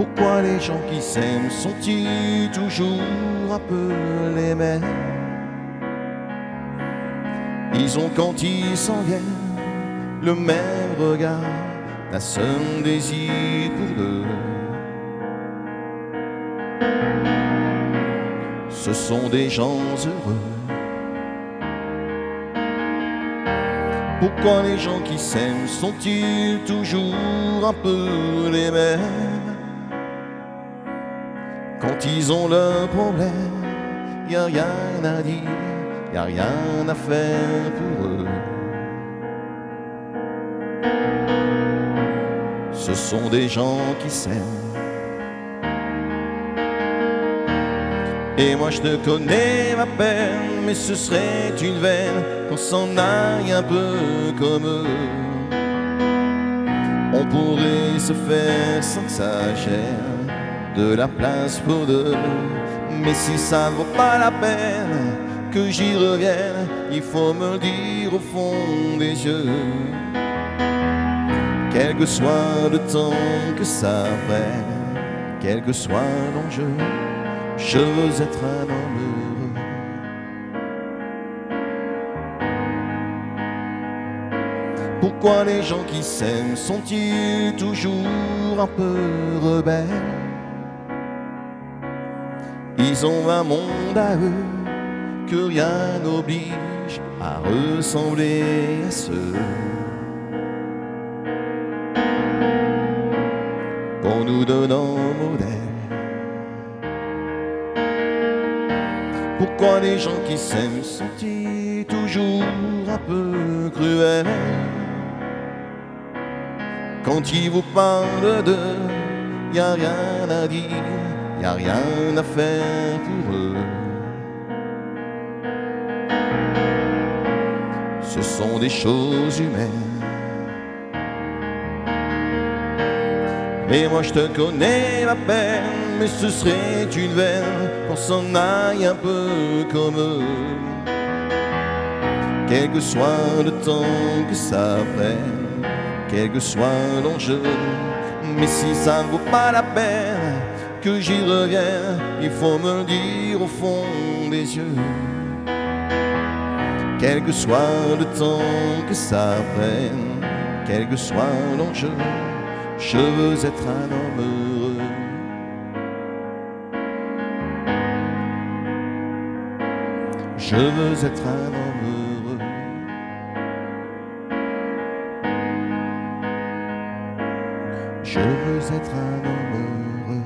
Pourquoi les gens qui s'aiment sont-ils toujours un peu les mêmes? Ils ont quand ils s'en viennent le même regard, un seul désir pour eux. Ce sont des gens heureux. Pourquoi les gens qui s'aiment sont-ils toujours un peu les mêmes? Quand ils ont leurs problèmes, y a rien à dire, y a rien à faire pour eux. Ce sont des gens qui s'aiment. Et moi je te connais ma peine, mais ce serait une veine qu'on s'en aille un peu comme eux. On pourrait se faire sans que ça gêne de la place pour deux. Mais si ça ne vaut pas la peine que j'y revienne, il faut me le dire au fond des yeux. Quel que soit le temps que ça prenne, quel que soit l'enjeu, je veux être un homme heureux. Pourquoi les gens qui s'aiment sont-ils toujours un peu rebelles? Ils ont un monde à eux que rien n'oblige à ressembler à ceux qu'on nous donne en modèle. Pourquoi les gens qui s'aiment sont-ils toujours un peu cruels? Quand ils vous parlent d'eux, y a rien à dire, y a rien à faire pour eux. Ce sont des choses humaines. Et moi je te connais ma peine, mais ce serait une veine qu'on s'en aille un peu comme eux. Quel que soit le temps que ça prenne, quel que soit l'enjeu, mais si ça ne vaut pas la peine que j'y revienne, il faut me le dire au fond des yeux. Quel que soit le temps que ça prenne, quel que soit l'enjeu, je veux être un homme heureux. Je veux être un homme heureux. Je veux être un homme heureux.